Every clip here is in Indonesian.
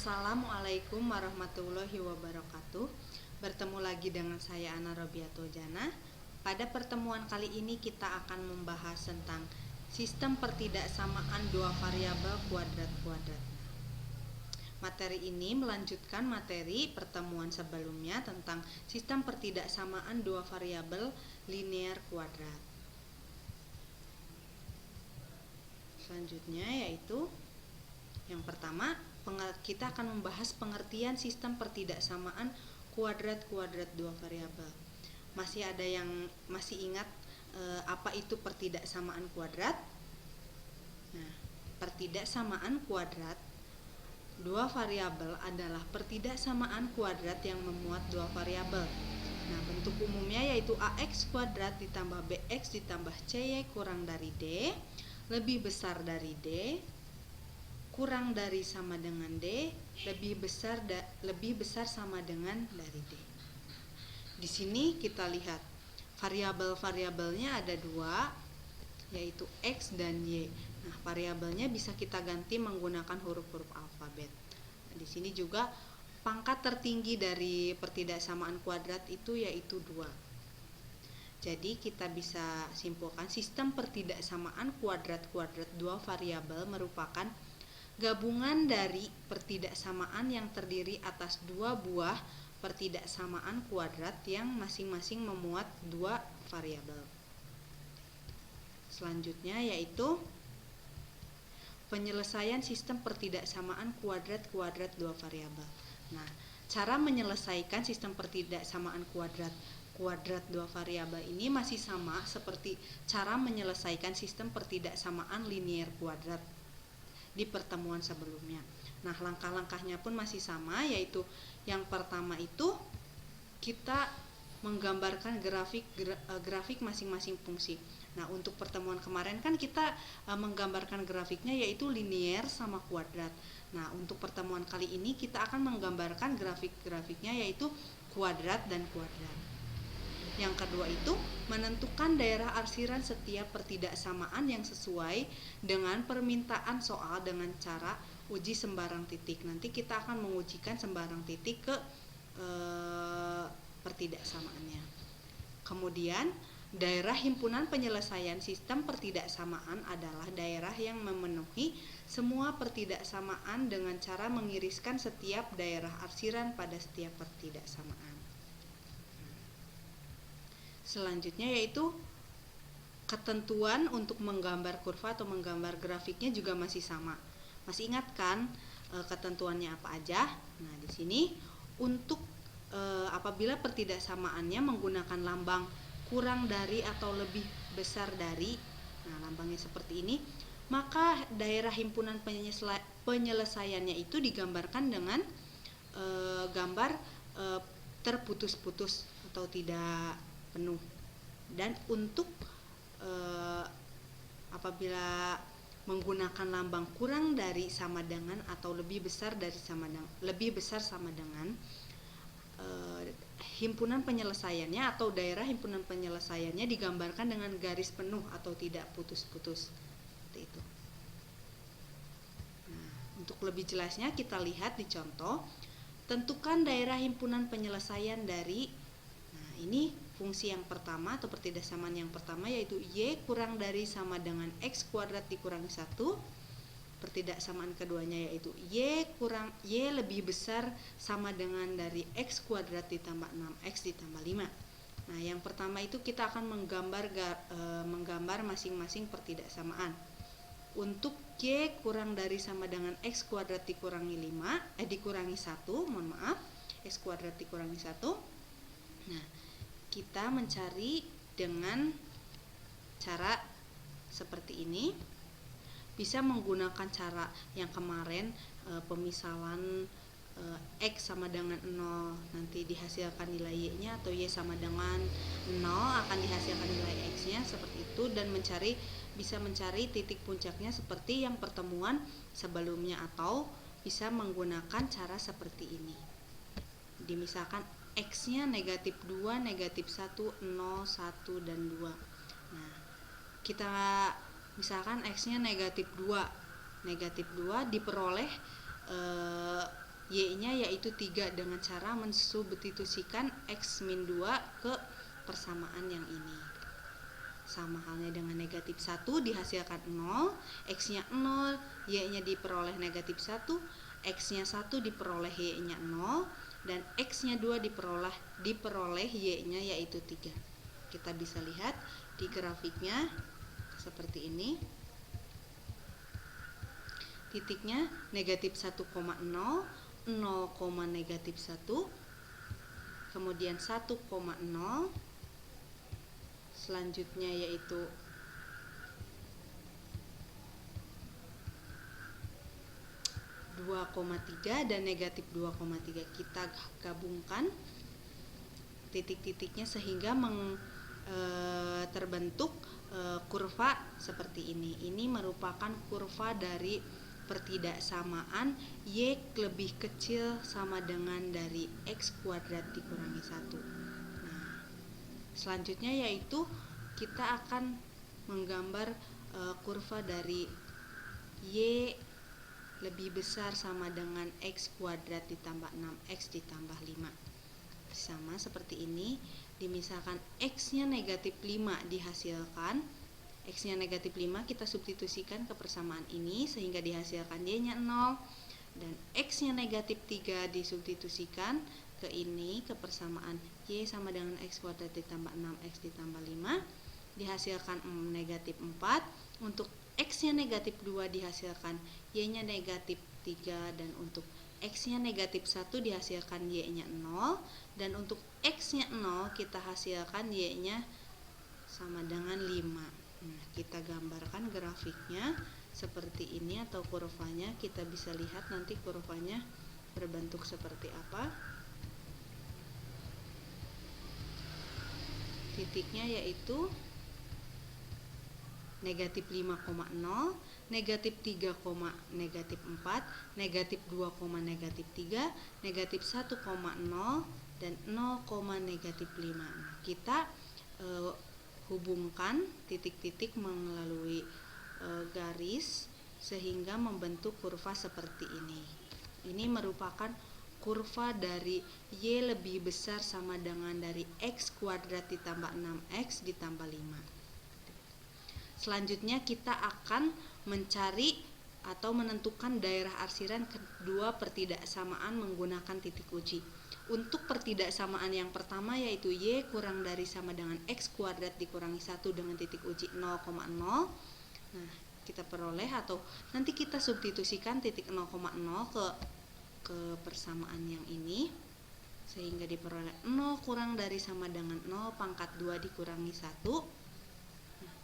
Assalamualaikum warahmatullahi wabarakatuh. Bertemu lagi dengan saya Ana Robiato Jana. Pada pertemuan kali ini kita akan membahas tentang sistem pertidaksamaan dua variabel kuadrat-kuadrat. Materi ini melanjutkan materi pertemuan sebelumnya tentang sistem pertidaksamaan dua variabel linear kuadrat. Selanjutnya yaitu yang pertama, kita akan membahas pengertian sistem pertidaksamaan kuadrat-kuadrat dua variabel. Masih ada yang masih ingat apa itu pertidaksamaan kuadrat? Nah, pertidaksamaan kuadrat dua variabel adalah pertidaksamaan kuadrat yang memuat dua variabel. Nah, bentuk umumnya yaitu ax kuadrat ditambah bx ditambah cy kurang dari d lebih besar dari d kurang dari sama dengan D lebih besar sama dengan dari D. Di sini kita lihat variabel-variabelnya ada dua, yaitu X dan Y. Nah, variabelnya bisa kita ganti menggunakan huruf-huruf alfabet. Nah, di sini juga pangkat tertinggi dari pertidaksamaan kuadrat itu yaitu 2. Jadi kita bisa simpulkan sistem pertidaksamaan kuadrat-kuadrat dua variabel merupakan gabungan dari pertidaksamaan yang terdiri atas dua buah pertidaksamaan kuadrat yang masing-masing memuat dua variabel. Selanjutnya yaitu penyelesaian sistem pertidaksamaan kuadrat-kuadrat dua variabel. Nah, cara menyelesaikan sistem pertidaksamaan kuadrat dua variabel ini masih sama seperti cara menyelesaikan sistem pertidaksamaan linear kuadrat di pertemuan sebelumnya. Nah, langkah-langkahnya pun masih sama, yaitu yang pertama itu kita menggambarkan grafik masing-masing fungsi. Nah, untuk pertemuan kemarin kan kita menggambarkan grafiknya yaitu linear sama kuadrat. Nah, untuk pertemuan kali ini kita akan menggambarkan grafik-grafiknya yaitu kuadrat dan kuadrat. Yang kedua itu menentukan daerah arsiran setiap pertidaksamaan yang sesuai dengan permintaan soal dengan cara uji sembarang titik. Nanti kita akan mengujikan sembarang titik ke pertidaksamaannya. Kemudian daerah himpunan penyelesaian sistem pertidaksamaan adalah daerah yang memenuhi semua pertidaksamaan dengan cara mengiriskan setiap daerah arsiran pada setiap pertidaksamaan. Selanjutnya yaitu ketentuan untuk menggambar kurva atau menggambar grafiknya juga masih sama. Masih ingat kan ketentuannya apa aja? Nah, di sini untuk apabila pertidaksamaannya menggunakan lambang kurang dari atau lebih besar dari, nah lambangnya seperti ini, maka daerah himpunan penyelesaiannya itu digambarkan dengan gambar terputus-putus atau tidak penuh. Dan untuk apabila menggunakan lambang kurang dari sama dengan atau lebih besar sama dengan himpunan penyelesaiannya atau daerah himpunan penyelesaiannya digambarkan dengan garis penuh atau tidak putus-putus seperti itu. Nah, untuk lebih jelasnya kita lihat di contoh, tentukan daerah himpunan penyelesaian dari, nah ini fungsi yang pertama atau pertidaksamaan yang pertama yaitu Y kurang dari sama dengan X kuadrat dikurangi 1. Pertidaksamaan keduanya yaitu Y lebih besar sama dengan dari X kuadrat ditambah 6X ditambah 5. Nah, yang pertama itu kita akan menggambar masing-masing pertidaksamaan. Untuk Y kurang dari sama dengan X kuadrat dikurangi 1, X kuadrat dikurangi 1. Nah, kita mencari dengan cara seperti ini. Bisa menggunakan cara yang kemarin, pemisalan X sama dengan 0 nanti dihasilkan nilai Y-nya, atau Y sama dengan 0 akan dihasilkan nilai X-nya seperti itu, dan bisa mencari titik puncaknya seperti yang pertemuan sebelumnya, atau bisa menggunakan cara seperti ini. Dimisalkan X-nya negatif 2, negatif 1, 0, 1, dan 2. Nah, kita misalkan X-nya negatif 2 diperoleh Y-nya yaitu 3 dengan cara mensubstitusikan X min 2 ke persamaan yang ini. Sama halnya dengan negatif 1 dihasilkan 0, X-nya 0, Y-nya diperoleh negatif 1, X-nya 1 diperoleh Y-nya 0, dan X-nya 2 diperoleh Y-nya yaitu 3. Kita bisa lihat di grafiknya seperti ini. Titiknya negatif 1,0, 0, negatif 1, kemudian 1,0, selanjutnya yaitu 2,3 dan negatif 2,3. Kita gabungkan titik-titiknya sehingga terbentuk kurva seperti ini. Ini merupakan kurva dari pertidaksamaan Y lebih kecil sama dengan dari X kuadrat dikurangi 1. Nah, selanjutnya yaitu kita akan menggambar kurva dari Y lebih besar sama dengan X kuadrat ditambah 6X ditambah 5. Sama seperti ini. Misalkan X-nya negatif 5 dihasilkan, X-nya negatif 5 kita substitusikan ke persamaan ini sehingga dihasilkan Y-nya 0, dan X-nya negatif 3 disubstitusikan ke ini, ke persamaan Y sama dengan X kuadrat ditambah 6X ditambah 5, dihasilkan negatif 4. Untuk X-nya negatif 2 dihasilkan Y-nya negatif 3, dan untuk X-nya negatif 1 dihasilkan Y-nya 0, dan untuk X-nya 0 kita hasilkan Y-nya sama dengan 5. Nah, kita gambarkan grafiknya seperti ini atau kurvanya. Kita bisa lihat nanti kurvanya berbentuk seperti apa. Titiknya yaitu negatif 5,0, negatif 3, negatif 4, negatif 2, negatif 3, negatif 1,0, dan 0, negatif 5. Nah, kita hubungkan titik-titik melalui garis sehingga membentuk kurva seperti ini. Ini merupakan kurva dari Y lebih besar sama dengan dari X kuadrat ditambah 6X ditambah 5. Selanjutnya kita akan mencari atau menentukan daerah arsiran kedua pertidaksamaan menggunakan titik uji. Untuk pertidaksamaan yang pertama yaitu Y kurang dari sama dengan X kuadrat dikurangi 1 dengan titik uji 0,0. Nah, kita peroleh atau nanti kita substitusikan titik 0,0 ke persamaan yang ini sehingga diperoleh 0 kurang dari sama dengan 0 pangkat 2 dikurangi 1. Nah,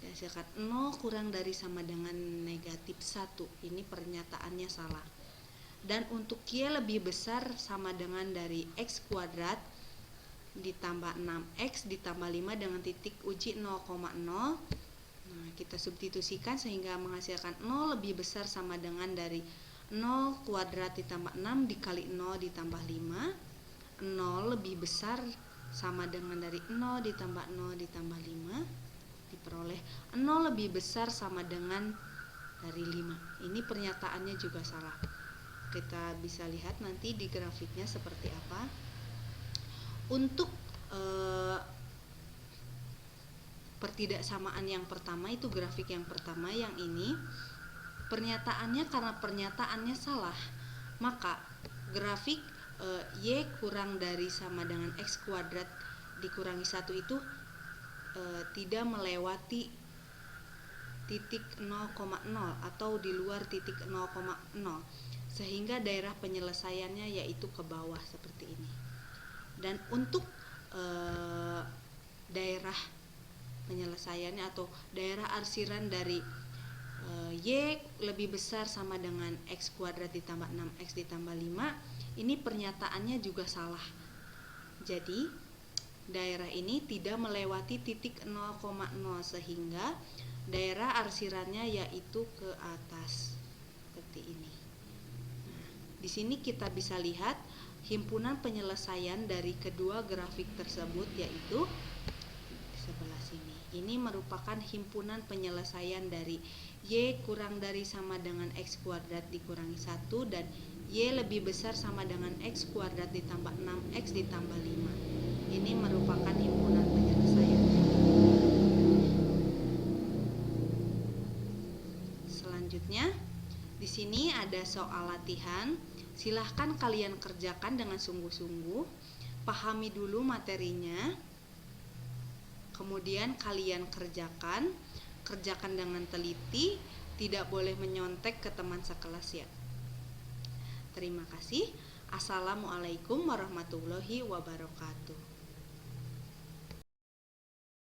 dihasilkan 0 kurang dari sama dengan negatif 1. Ini pernyataannya salah. Dan untuk Y lebih besar sama dengan dari X kuadrat ditambah 6X ditambah 5 dengan titik uji 0,0. Nah, kita substitusikan sehingga menghasilkan 0 lebih besar sama dengan dari 0 kuadrat ditambah 6 dikali 0 ditambah 5. 0 lebih besar sama dengan dari 0 ditambah 0 ditambah 5, diperoleh 0 lebih besar sama dengan dari 5. Ini pernyataannya juga salah. Kita bisa lihat nanti di grafiknya seperti apa. Untuk pertidaksamaan yang pertama, itu grafik yang pertama yang ini, pernyataannya karena pernyataannya salah, maka grafik Y kurang dari sama dengan X kuadrat dikurangi 1 itu tidak melewati titik 0,0 atau di luar titik 0,0, sehingga daerah penyelesaiannya yaitu ke bawah seperti ini. Dan untuk daerah penyelesaiannya atau daerah arsiran dari Y lebih besar sama dengan X kuadrat ditambah 6X ditambah 5, ini pernyataannya juga salah. Jadi daerah ini tidak melewati titik 0,0 sehingga daerah arsirannya yaitu ke atas seperti ini. Di sini kita bisa lihat himpunan penyelesaian dari kedua grafik tersebut yaitu di sebelah sini. Ini merupakan himpunan penyelesaian dari Y kurang dari sama dengan X kuadrat dikurangi 1 dan Y lebih besar sama dengan X kuadrat ditambah 6X ditambah 5. Ini merupakan himpunan penyelesaian. Selanjutnya, di sini ada soal latihan. Silahkan kalian kerjakan dengan sungguh-sungguh. Pahami dulu materinya. Kemudian kalian kerjakan dengan teliti, tidak boleh menyontek ke teman sekelas ya. Terima kasih. Assalamualaikum warahmatullahi wabarakatuh.